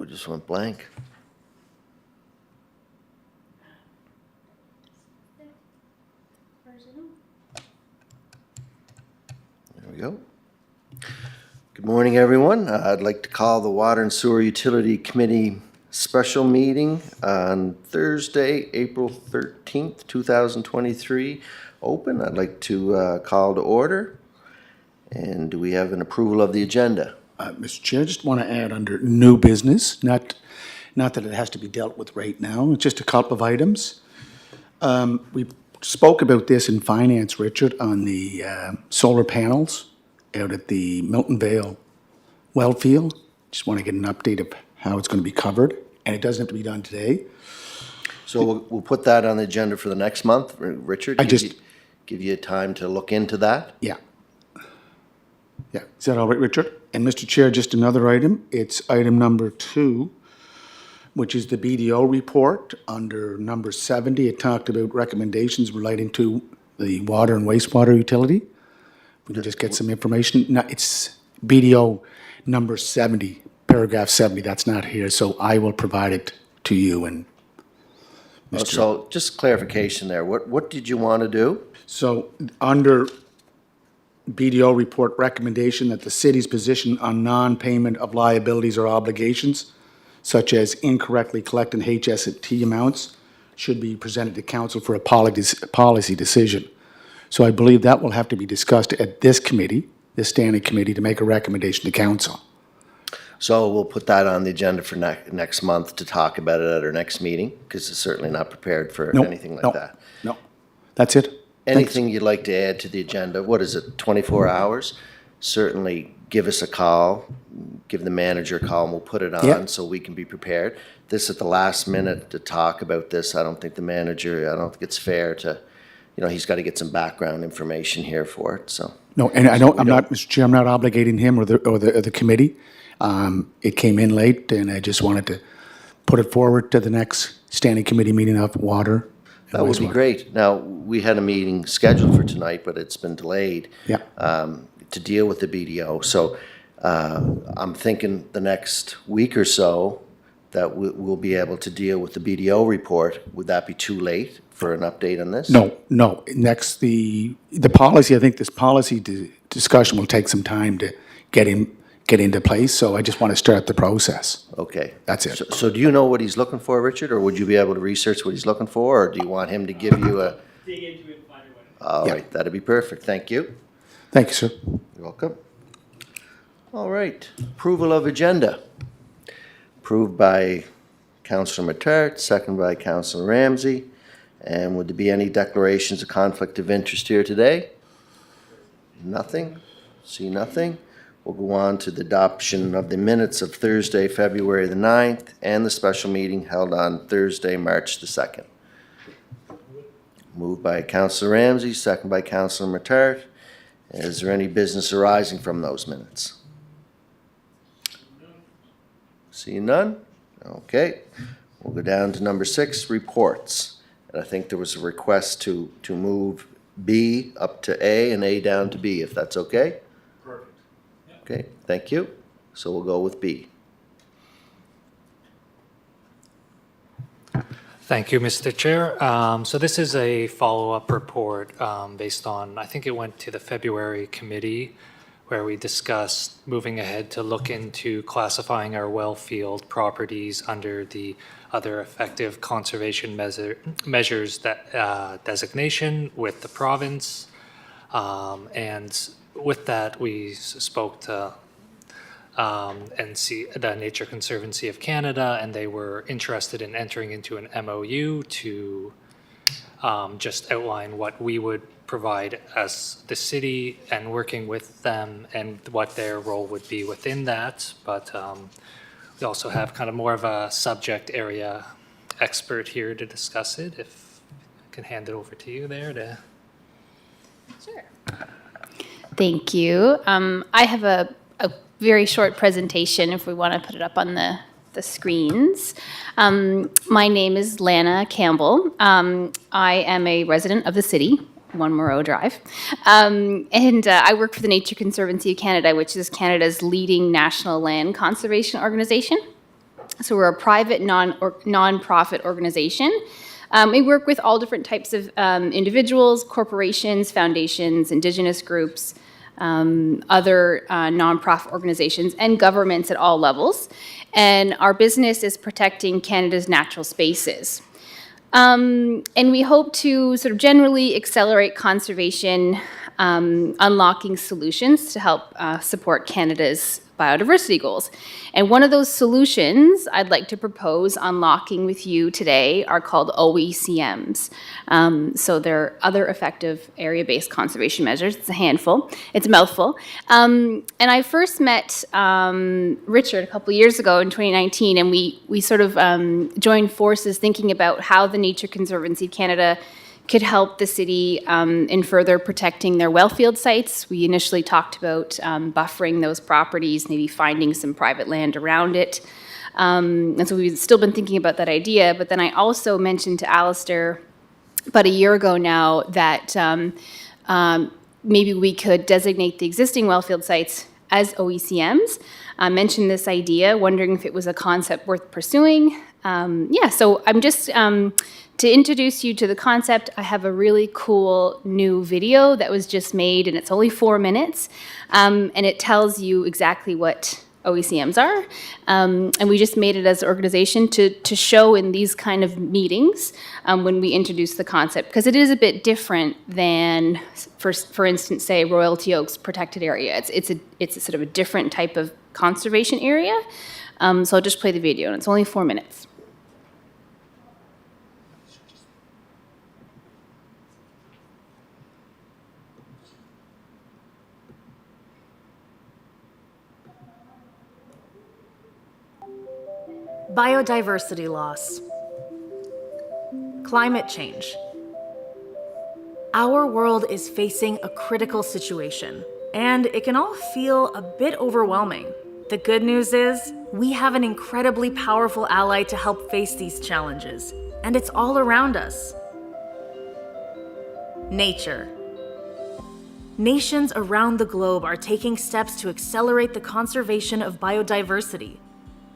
we just went blank. There we go. Good morning, everyone. I'd like to call the Water and Sewer Utility Committee special meeting on Thursday, April 13th, 2023 open. I'd like to call to order. And do we have an approval of the agenda? Mr. Chair, just want to add under new business, not that it has to be dealt with right now, it's just a couple of items. We spoke about this in finance, Richard, on the solar panels out at the Milton Vale well field. Just want to get an update of how it's going to be covered, and it doesn't have to be done today. So we'll put that on the agenda for the next month. Richard, give you time to look into that. Yeah. Yeah, is that all right, Richard? And Mr. Chair, just another item. It's item number 2, which is the BDO report. Under number 70, it talked about recommendations relating to the water and wastewater utility. We can just get some information. No, it's BDO number 70, paragraph 70. That's not here, so I will provide it to you and Mr. So just clarification there. What did you want to do? So under BDO report recommendation that the city's position on non-payment of liabilities or obligations, such as incorrectly collecting HS&T amounts, should be presented to council for a policy decision. So I believe that will have to be discussed at this committee, this standing committee, to make a recommendation to council. So we'll put that on the agenda for next month to talk about it at our next meeting, because it's certainly not prepared for anything like that. No, that's it. Anything you'd like to add to the agenda? What is it, 24 hours? Certainly give us a call, give the manager a call, and we'll put it on so we can be prepared. This at the last minute to talk about this, I don't think the manager, I don't think it's fair to, he's got to get some background information here for it, so. No, and I'm not, Mr. Chair, I'm not obligating him or the committee. It came in late, and I just wanted to put it forward to the next standing committee meeting of water. That would be great. Now, we had a meeting scheduled for tonight, but it's been delayed to deal with the BDO. So I'm thinking the next week or so that we'll be able to deal with the BDO report. Would that be too late for an update on this? No. Next, the policy, I think this policy discussion will take some time to get into place, so I just want to start the process. Okay. That's it. So do you know what he's looking for, Richard, or would you be able to research what he's looking for, or do you want him to give you a... Dig into it and find out what All right, that'd be perfect. Thank you. Thank you, sir. You're welcome. All right, approval of agenda. Approved by Councillor Matart, second by Councillor Ramsey. And would there be any declarations of conflict of interest here today? Nothing? See nothing? We'll go on to the adoption of the minutes of Thursday, February the 9th, and the special meeting held on Thursday, March the 2nd. Moved by Councillor Ramsey, second by Councillor Matart. Is there any business arising from those minutes? See none? Okay. We'll go down to number 6, reports. And I think there was a request to move B up to A and A down to B, if that's okay? Perfect. Yep. Okay, thank you. So we'll go with B. Thank you, Mr. Chair. So this is a follow-up report based on, I think it went to the February committee where we discussed moving ahead to look into classifying our well field properties under the other effective conservation measures that designation with the province. And with that, we spoke to the Nature Conservancy of Canada, and they were interested in entering into an MOU to just outline what we would provide as the city and working with them and what their role would be within that. But we also have kind of more of a subject area expert here to discuss it. If I can hand it over to you there to... Sure. Thank you. I have a very short presentation if we want to put it up on the screens. My name is Lana Campbell. I am a resident of the city, One Moreau Drive, and I work for the Nature Conservancy of Canada, which is Canada's leading national land conservation organization. So we're a private non-profit organization. We work with all different types of individuals, corporations, foundations, Indigenous groups, other nonprofit organizations, and governments at all levels. And our business is protecting Canada's natural spaces. And we hope to sort of generally accelerate conservation, unlocking solutions to help support Canada's biodiversity goals. And one of those solutions I'd like to propose unlocking with you today are called OECMs. So they're other effective area-based conservation measures. It's a handful. It's a mouthful. And I first met Richard a couple years ago in 2019, and we sort of joined forces thinking about how the Nature Conservancy of Canada could help the city in further protecting their wellfield sites. We initially talked about buffering those properties, maybe finding some private land around it. And so we've still been thinking about that idea, but then I also mentioned to Alistair about a year ago now that maybe we could designate the existing wellfield sites as OECMs. I mentioned this idea, wondering if it was a concept worth pursuing. So I'm just, to introduce you to the concept, I have a really cool new video that was just made, and it's only 4 minutes, and it tells you exactly what OECMs are. And we just made it as an organization to show in these kind of meetings when we introduce the concept, because it is a bit different than, for instance, say Royalty Oaks protected area. It's a sort of a different type of conservation area. So I'll just play the video, and it's only 4 minutes. Biodiversity loss. Climate change. Our world is facing a critical situation, and it can all feel a bit overwhelming. The good news is, we have an incredibly powerful ally to help face these challenges, and it's all around us. Nature. Nations around the globe are taking steps to accelerate the conservation of biodiversity.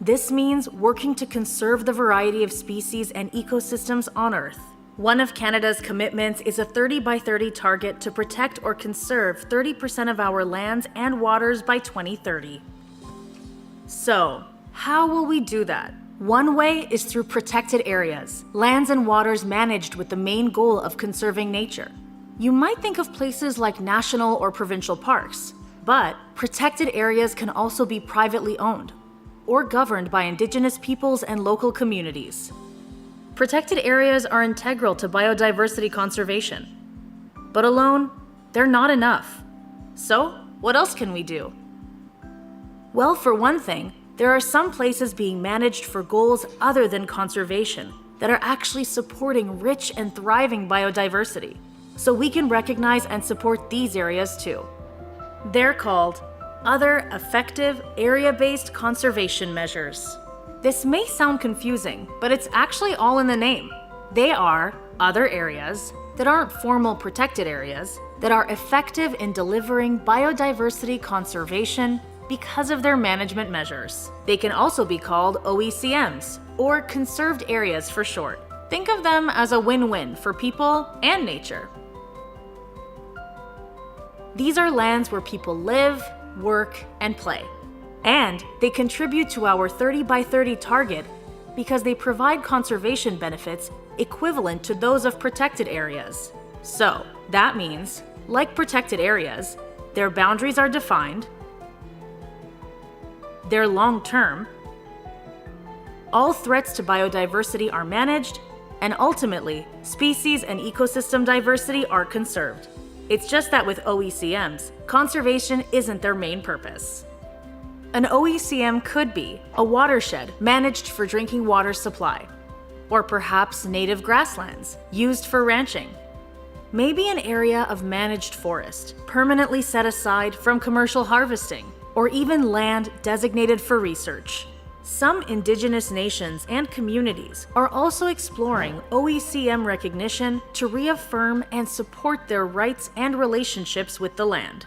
This means working to conserve the variety of species and ecosystems on Earth. One of Canada's commitments is a 30 by 30 target to protect or conserve 30% of our lands and waters by 2030. So, how will we do that? One way is through protected areas, lands and waters managed with the main goal of conserving nature. You might think of places like national or provincial parks, but protected areas can also be privately owned or governed by Indigenous peoples and local communities. Protected areas are integral to biodiversity conservation. But alone, they're not enough. So, what else can we do? Well, for one thing, there are some places being managed for goals other than conservation that are actually supporting rich and thriving biodiversity. So we can recognize and support these areas too. They're called Other Effective Area-Based Conservation Measures. This may sound confusing, but it's actually all in the name. They are other areas that aren't formal protected areas that are effective in delivering biodiversity conservation because of their management measures. They can also be called OECMs, or Conserved Areas for short. Think of them as a win-win for people and nature. These are lands where people live, work, and play. And they contribute to our 30 by 30 target because they provide conservation benefits equivalent to those of protected areas. So, that means, like protected areas, their boundaries are defined, they're long-term, all threats to biodiversity are managed, and ultimately, species and ecosystem diversity are conserved. It's just that with OECMs, conservation isn't their main purpose. An OECM could be a watershed managed for drinking water supply, or perhaps native grasslands used for ranching. Maybe an area of managed forest, permanently set aside from commercial harvesting, or even land designated for research. Some Indigenous nations and communities are also exploring OECM recognition to reaffirm and support their rights and relationships with the land.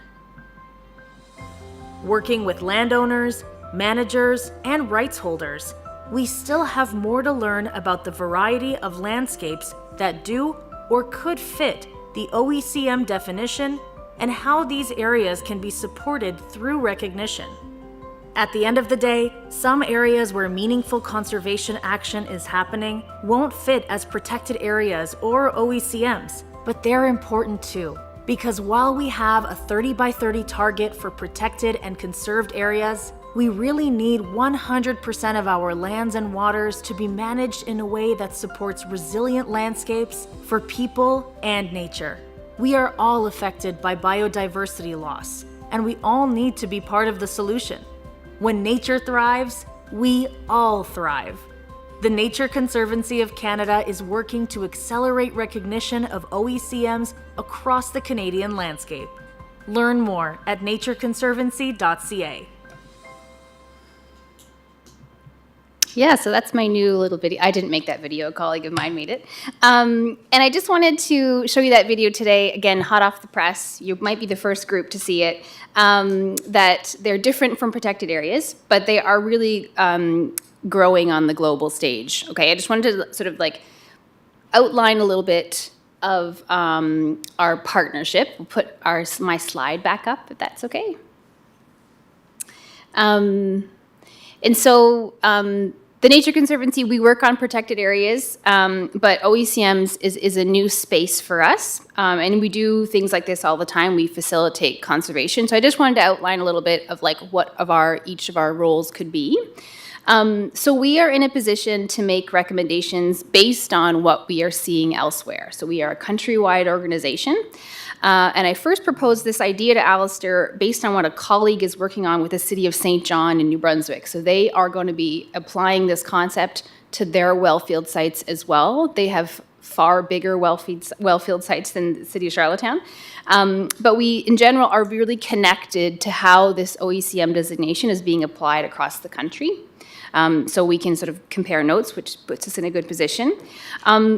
Working with landowners, managers, and rights holders, we still have more to learn about the variety of landscapes that do or could fit the OECM definition and how these areas can be supported through recognition. At the end of the day, some areas where meaningful conservation action is happening won't fit as protected areas or OECMs, but they're important too. Because while we have a 30 by 30 target for protected and conserved areas, we really need 100% of our lands and waters to be managed in a way that supports resilient landscapes for people and nature. We are all affected by biodiversity loss, and we all need to be part of the solution. When nature thrives, we all thrive. The Nature Conservancy of Canada is working to accelerate recognition of OECMs across the Canadian landscape. Learn more at natureconservancy.ca. Yeah, so that's my new little video. I didn't make that video, a colleague of mine made it. And I just wanted to show you that video today, again, hot off the press. You might be the first group to see it, that they're different from protected areas, but they are really growing on the global stage. Okay, I just wanted to sort of like outline a little bit of our partnership. We'll put my slide back up, if that's okay. And so the Nature Conservancy, we work on protected areas, but OECMs is a new space for us, and we do things like this all the time. We facilitate conservation. So I just wanted to outline a little bit of like what of each of our roles could be. So we are in a position to make recommendations based on what we are seeing elsewhere. So we are a countrywide organization. And I first proposed this idea to Alistair based on what a colleague is working on with the city of St. John in New Brunswick. So they are going to be applying this concept to their wellfield sites as well. They have far bigger wellfield sites than the city of Charlottetown. But we, in general, are really connected to how this OECM designation is being applied across the country. So we can sort of compare notes, which puts us in a good position.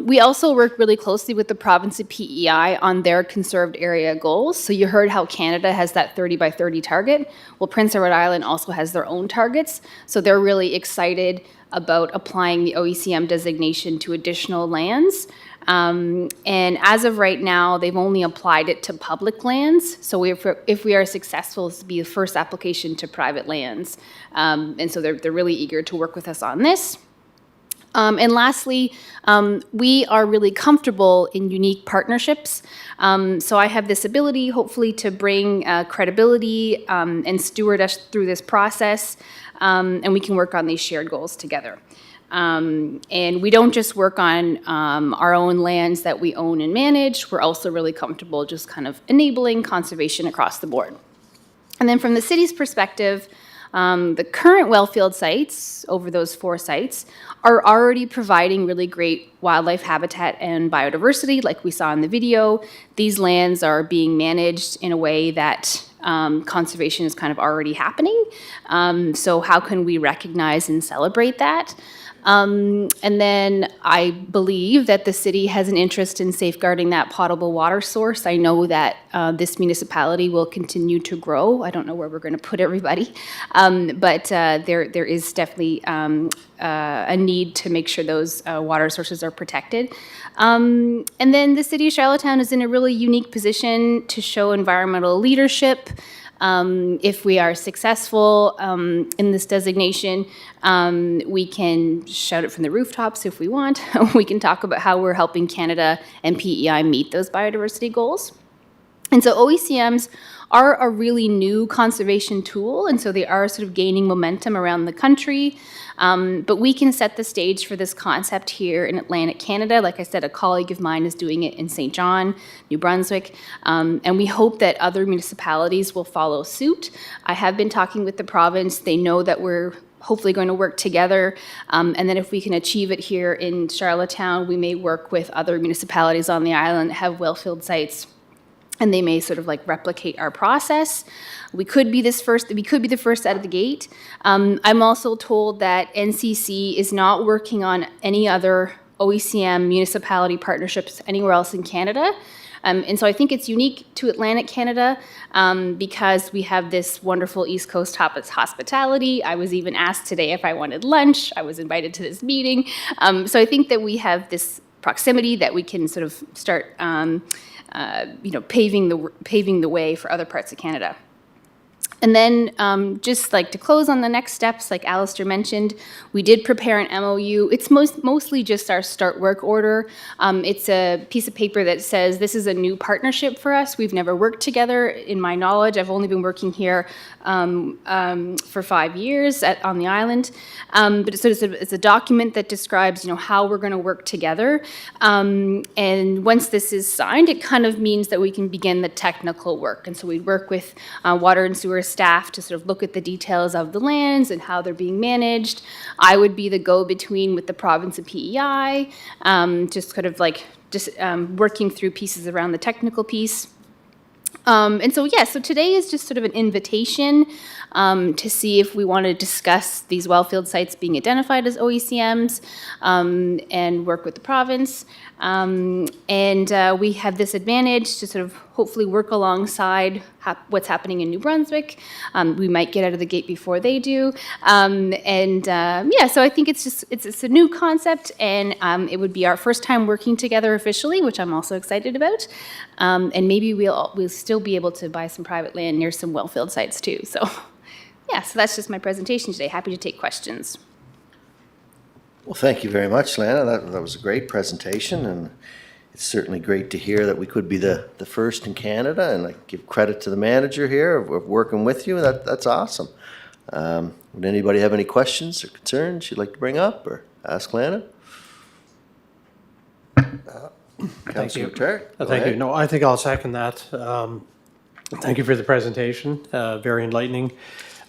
We also work really closely with the province of PEI on their conserved area goals. So you heard how Canada has that 30 by 30 target. Well, Prince Edward Island also has their own targets. So they're really excited about applying the OECM designation to additional lands. And as of right now, they've only applied it to public lands. So if we are successful, this will be the first application to private lands. And so they're really eager to work with us on this. And lastly, we are really comfortable in unique partnerships. So I have this ability, hopefully, to bring credibility and steward us through this process. And we can work on these shared goals together. And we don't just work on our own lands that we own and manage. We're also really comfortable just kind of enabling conservation across the board. And then from the city's perspective, the current wellfield sites, over those 4 sites, are already providing really great wildlife habitat and biodiversity, like we saw in the video. These lands are being managed in a way that conservation is kind of already happening. So how can we recognize and celebrate that? And then I believe that the city has an interest in safeguarding that potable water source. I know that this municipality will continue to grow. I don't know where we're going to put everybody, but there is definitely a need to make sure those water sources are protected. And then the city of Charlottetown is in a really unique position to show environmental leadership. If we are successful in this designation, we can shout it from the rooftops if we want. We can talk about how we're helping Canada and PEI meet those biodiversity goals. And so OECMs are a really new conservation tool, and so they are sort of gaining momentum around the country. But we can set the stage for this concept here in Atlantic Canada. Like I said, a colleague of mine is doing it in St. John, New Brunswick, and we hope that other municipalities will follow suit. I have been talking with the province. They know that we're hopefully going to work together, and then if we can achieve it here in Charlottetown, we may work with other municipalities on the island that have wellfield sites, and they may sort of like replicate our process. We could be the first out of the gate. I'm also told that NCC is not working on any other OECM municipality partnerships anywhere else in Canada. And so I think it's unique to Atlantic Canada because we have this wonderful East Coast hospitality. I was even asked today if I wanted lunch. I was invited to this meeting. So I think that we have this proximity that we can sort of start paving the way for other parts of Canada. And then just like to close on the next steps, like Alistair mentioned, we did prepare an MOU. It's mostly just our start work order. It's a piece of paper that says this is a new partnership for us. We've never worked together. In my knowledge, I've only been working here for 5 years on the island. But it's a document that describes, how we're going to work together. And once this is signed, it kind of means that we can begin the technical work. And so we work with water and sewer staff to sort of look at the details of the lands and how they're being managed. I would be the go-between with the province of PEI, just kind of like working through pieces around the technical piece. And so today is just sort of an invitation to see if we want to discuss these wellfield sites being identified as OECMs and work with the province. And we have this advantage to sort of hopefully work alongside what's happening in New Brunswick. We might get out of the gate before they do. So I think it's a new concept, and it would be our first time working together officially, which I'm also excited about. And maybe we'll still be able to buy some private land near some wellfield sites too. So that's just my presentation today. Happy to take questions. Well, thank you very much, Lana. That was a great presentation, and it's certainly great to hear that we could be the first in Canada, and I give credit to the manager here of working with you. That's awesome. Would anybody have any questions or concerns you'd like to bring up or ask Lana? Councilor Tarrant, go Thank you. ahead. No, I think I'll second that. Thank you for the presentation, very enlightening.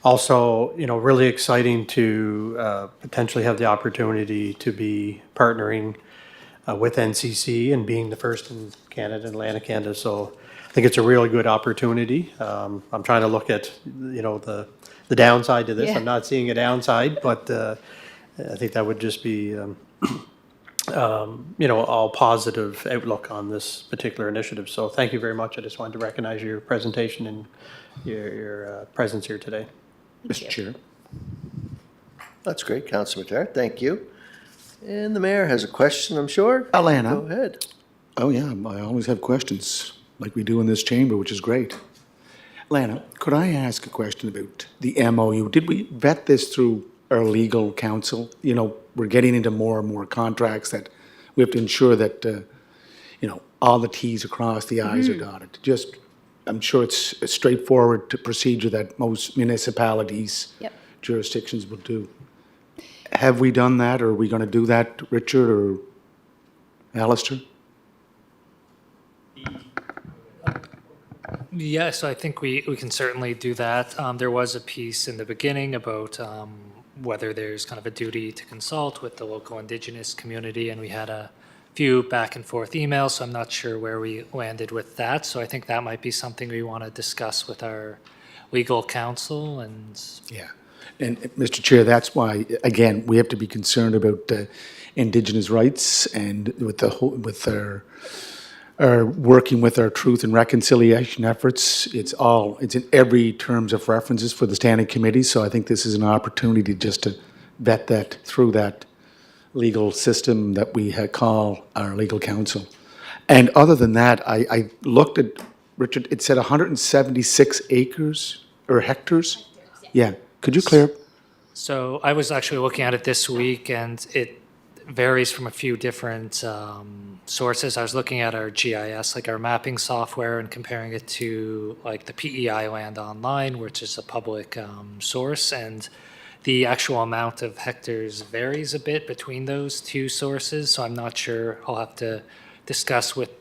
Also, really exciting to potentially have the opportunity to be partnering with NCC and being the first in Canada, Atlantic Canada. So I think it's a really good opportunity. I'm trying to look at, the downside to this. Yeah. I'm not seeing a downside, but I think that would just be, all positive outlook on this particular initiative. So thank you very much. I just wanted to recognize your presentation and your presence here today. Mr. Chair. That's great, Councilor Tarrant. Thank you. And the mayor has a question, I'm sure. Alana. Go ahead. Oh, yeah, I always have questions, like we do in this chamber, which is great. Lana, could I ask a question about the MOU? Did we vet this through our legal counsel? We're getting into more and more contracts that we have to ensure that, all the Ts are crossed, the Is are dotted. I'm sure it's a straightforward procedure that most municipalities, Yep. jurisdictions will do. Have we done that, or are we going to do that, Richard or Alistair? Yes, I think we can certainly do that. There was a piece in the beginning about whether there's kind of a duty to consult with the local Indigenous community, and we had a few back and forth emails, so I'm not sure where we landed with that. So I think that might be something we want to discuss with our legal counsel and. Yeah. And Mr. Chair, that's why, again, we have to be concerned about Indigenous rights and with our working with our truth and reconciliation efforts. It's in every terms of references for the standing committee. So I think this is an opportunity just to vet that through that legal system that we call our legal counsel. And other than that, I looked at, Richard, it said 176 acres or hectares? Yeah. Could you clear up? So I was actually looking at it this week, and it varies from a few different sources. I was looking at our GIS, like our mapping software, and comparing it to like the PEI Land Online, which is a public source, and the actual amount of hectares varies a bit between those two sources. So I'm not sure. I'll have to discuss with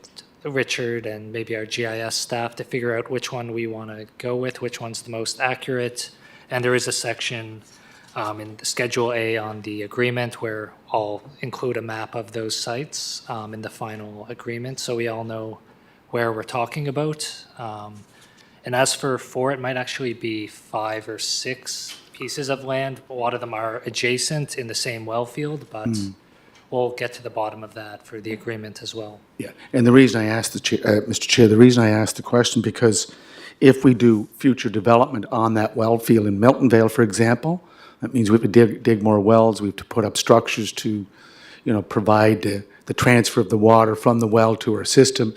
Richard and maybe our GIS staff to figure out which one we want to go with, which one's the most accurate. And there is a section in the Schedule A on the agreement where I'll include a map of those sites in the final agreement, so we all know where we're talking about. And as for 4, it might actually be 5 or 6 pieces of land. A lot of them are adjacent in the same well field, but we'll get to the bottom of that for the agreement as well. Yeah, and the reason I asked Mr. Chair, the reason I asked the question, because if we do future development on that well field in Milton Vale, for example, that means we have to dig more wells, we have to put up structures to, provide the transfer of the water from the well to our system.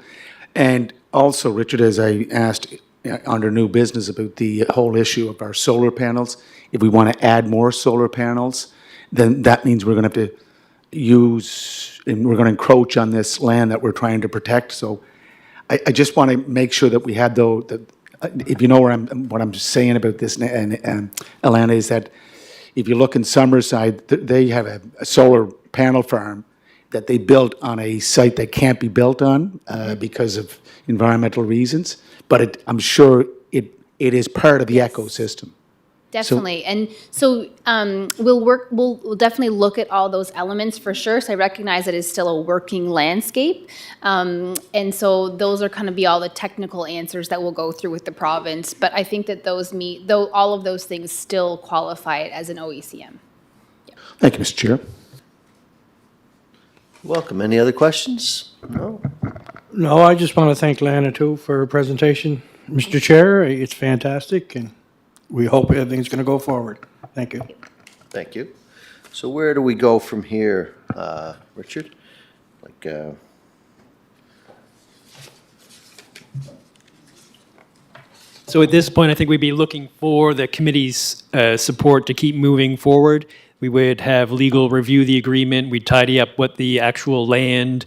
And also, Richard, as I asked under new business about the whole issue of our solar panels, if we want to add more solar panels, then that means we're going to have to use, and we're going to encroach on this land that we're trying to protect. So I just want to make sure that we have if you know what I'm saying about this, and Alana, is that if you look in Summerside, they have a solar panel farm that they built on a site that can't be built on because of environmental reasons. But I'm sure it is part of the ecosystem. Definitely. And so we'll definitely look at all those elements for sure. So I recognize it is still a working landscape. And so those are kind of be all the technical answers that we'll go through with the province. But I think that all of those things still qualify it as an OECM. Thank you, Mr. Chair. Welcome. Any other questions? No? No, I just want to thank Lana too for her presentation. Mr. Chair, it's fantastic and we hope everything's going to go forward. Thank you. Thank you. So where do we go from here, Richard? So at this point, I think we'd be looking for the committee's support to keep moving forward. We would have legal review the agreement. We'd tidy up what the actual land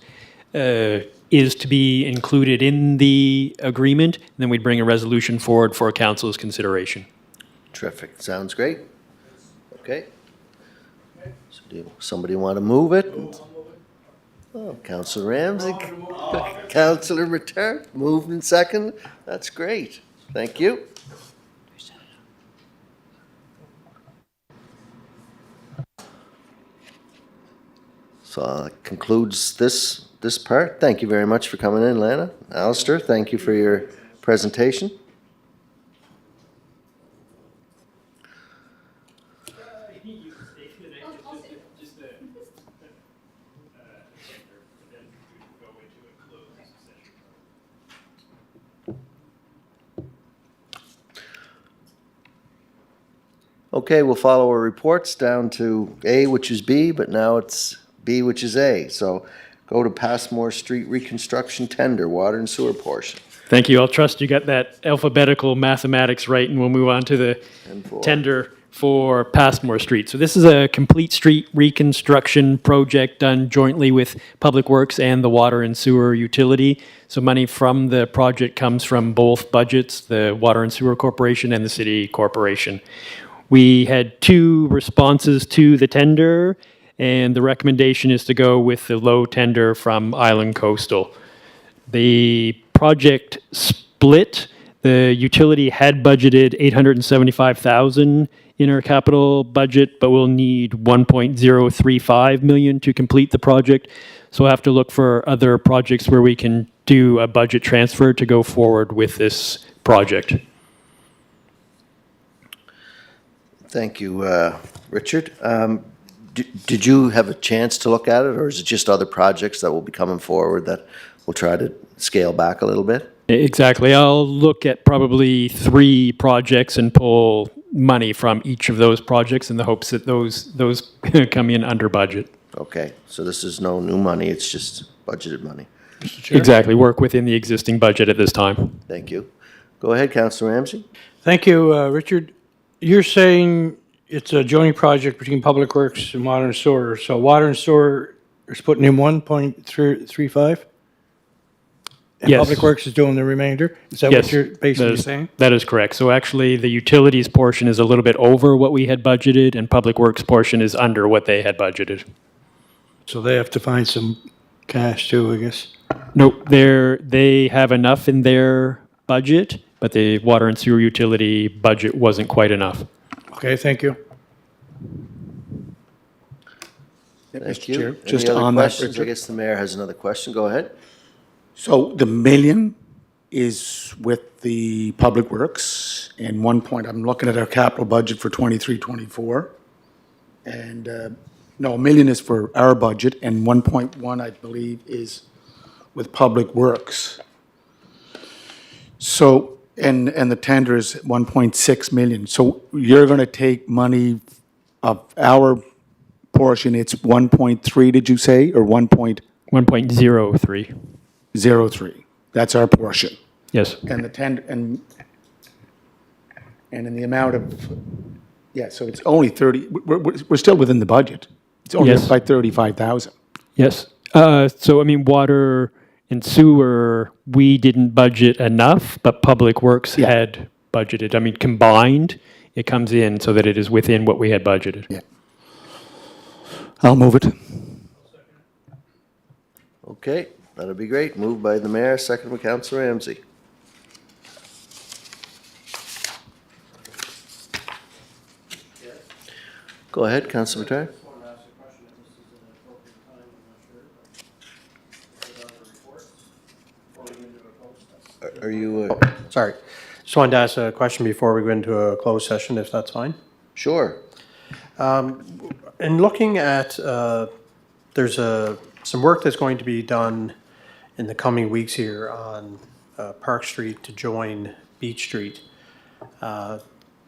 is to be included in the agreement. And then we'd bring a resolution forward for council's consideration. Terrific. Sounds great. Okay. So do somebody want to move it? Oh, Councillor Ramsey, Councillor Return, moved in second. That's great. Thank you. So that concludes this part. Thank you very much for coming in, Lana. Alistair, thank you for your presentation. Okay, we'll follow our reports down to A, which is B, but now it's B, which is A. So go to Passmore Street reconstruction tender, water and sewer portion. Thank you. I'll trust you got that alphabetical mathematics right, and we'll move on to the tender for Passmore Street. So this is a complete street reconstruction project done jointly with Public Works and the Water and Sewer Utility. So money from the project comes from both budgets, the Water and Sewer Corporation and the City Corporation. We had 2 responses to the tender, and the recommendation is to go with the low tender from Island Coastal. The project split, the utility had budgeted $875,000 in our capital budget, but we'll need $1.035 million to complete the project. So we'll have to look for other projects where we can do a budget transfer to go forward with this project. Thank you, Richard. Did you have a chance to look at it, or is it just other projects that will be coming forward that we'll try to scale back a little bit? Exactly. I'll look at probably 3 projects and pull money from each of those projects in the hopes that those come in under budget. Okay, so this is no new money, it's just budgeted money. Exactly. Work within the existing budget at this time. Thank you. Go ahead, Councillor Ramsey. Thank you, Richard. You're saying it's a joint project between Public Works and Water and Sewer. So Water and Sewer is putting in 1.35? And Yes. Public Works is doing the remainder? Is that Yes, what you're basically saying? That is correct. So actually, the utilities portion is a little bit over what we had budgeted, and Public Works portion is under what they had budgeted. So they have to find some cash too, I guess. Nope, they have enough in their budget, but the water and sewer utility budget wasn't quite enough. Okay, thank you. Thank Mr. you. Chair, Any just other on that, questions? I Richard. guess the mayor has another question. Go ahead. So the million is with the Public Works, and one point, I'm looking at our capital budget for 23-24, and No, 1 million is for our budget, and 1.1, I believe, is with Public Works. So, and the tender is 1.6 million. So you're going to take money of our portion, it's 1.3, did you say, or 1.03? 1.03. That's our portion. Yes. And the tender, and in the amount of, yeah, so it's only 30, we're still within the budget. It's only Yes. up by 35,000. Yes. So, I mean, water and sewer, we didn't budget enough, but Public Works Yeah. had budgeted. I mean, combined, it comes in so that it is within what we had budgeted. Yeah. I'll move it. Okay, that'd be great. Moved by the mayor, second by Council Ramsey. Go ahead, Council Matar. Are you, Sorry. Just wanted to ask a question before we go into a closed session, if that's fine. sure. In looking at, there's some work that's going to be done in the coming weeks here on Park Street to join Beach Street.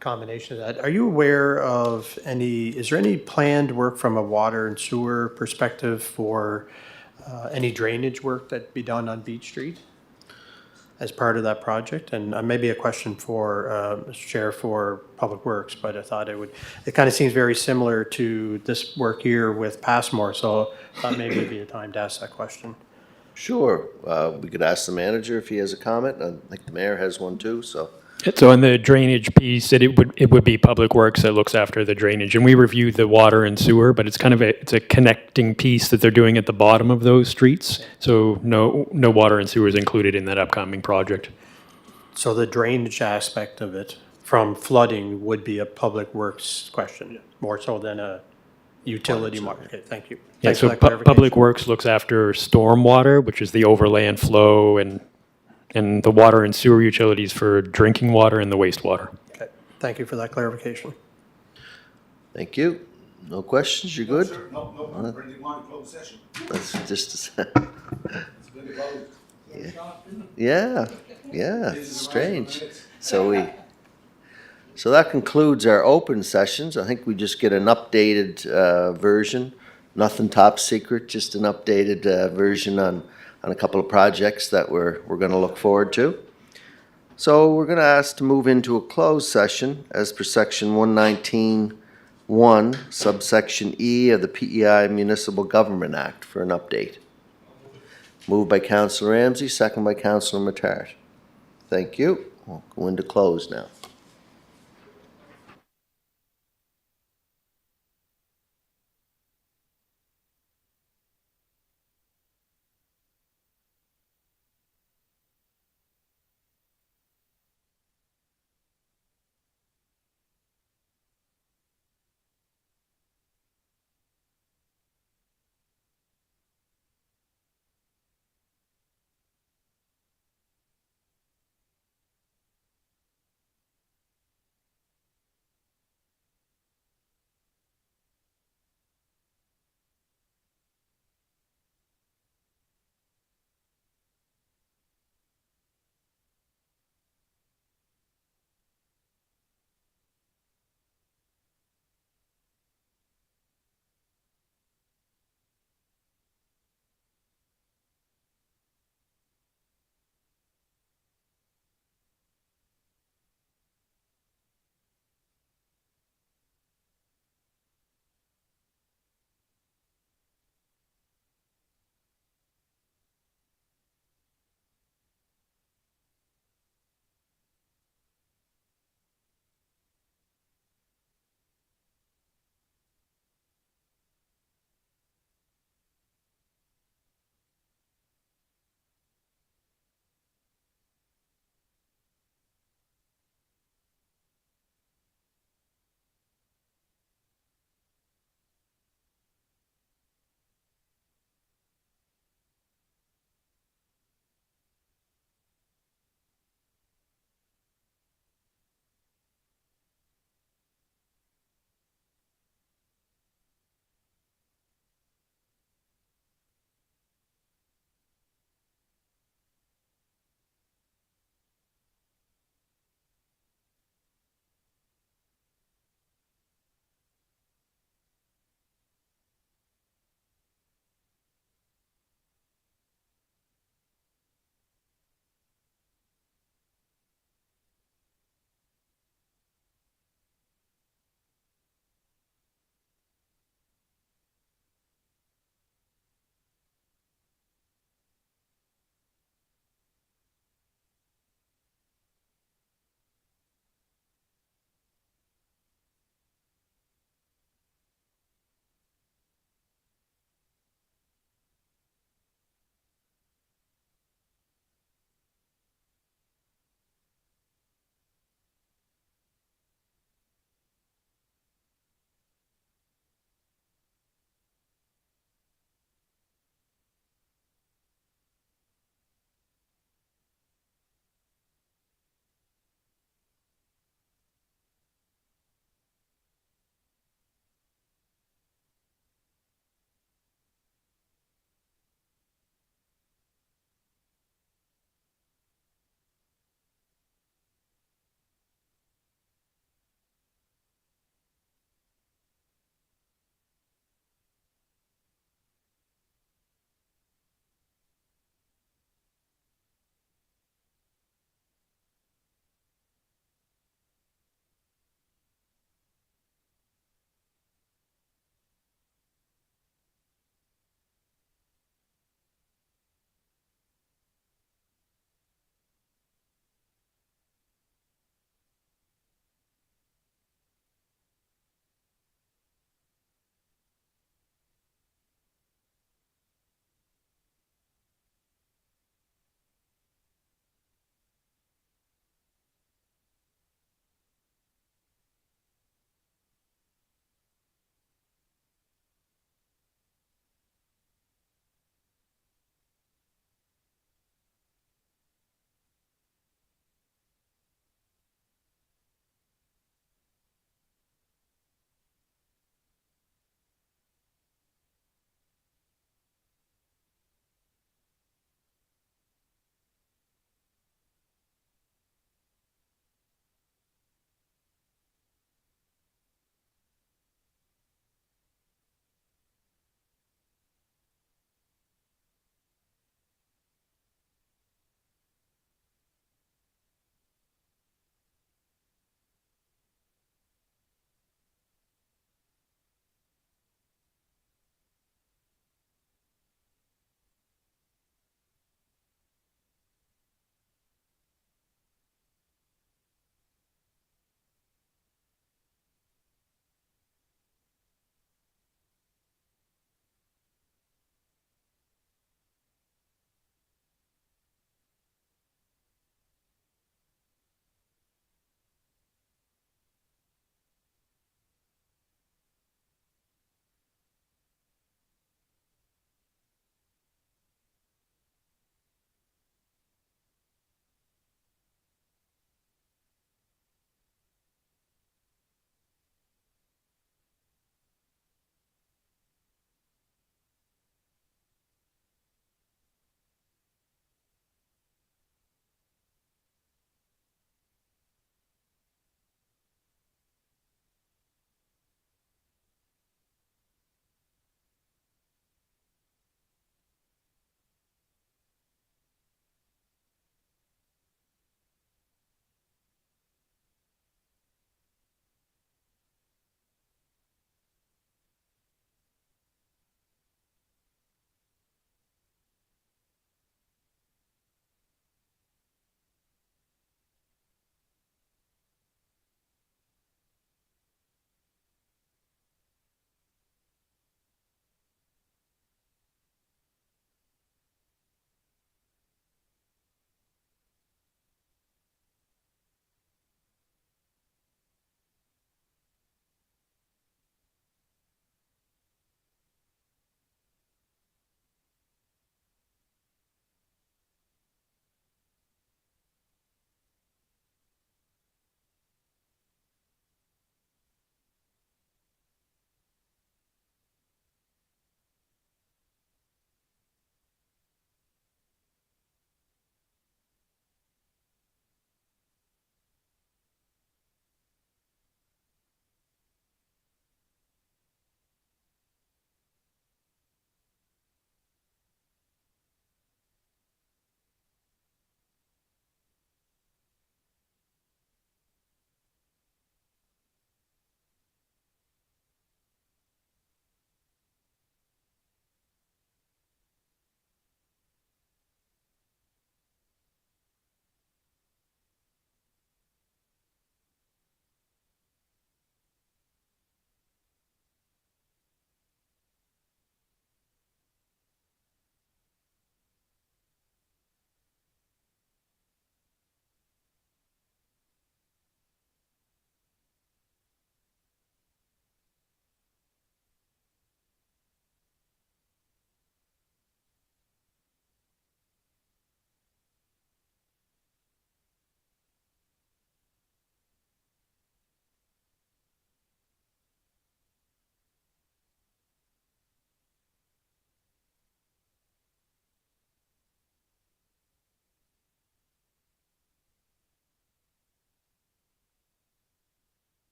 Combination of that. Are you aware of is there any planned work from a water and sewer perspective for any drainage work that'd be done on Beach Street as part of that project? And maybe a question for Mr. Chair for Public Works, but I thought it kind of seems very similar to this work here with Passmore, so I thought maybe it'd be a time to ask that question. Sure. We could ask the manager if he has a comment. I think the mayor has one too, so. So on the drainage piece, it would be Public Works that looks after the drainage, and we reviewed the water and sewer, but it's kind of it's a connecting piece that they're doing at the bottom of those streets. So no water and sewer is included in that upcoming project. So the drainage aspect of it from flooding would be a Public Works question, more so than a utility market. Okay, thank you. Yeah, Thanks for so that clarification. Public Works looks after stormwater, which is the overland flow, and the water and sewer utilities for drinking water and the wastewater. Okay, thank you for that clarification. Thank you. No questions? You good? No, we're ready to go on closed session. That's just yeah, it's strange. So that concludes our open sessions. I think we just get an updated version. Nothing top secret, just an updated version on a couple of projects that we're going to look forward to. So we're going to ask to move into a closed session as per section 119(1), subsection E of the PEI Municipal Government Act for an update. Moved by Councilor Ramsey, second by Councilor Matart. Thank you. We'll go into close now.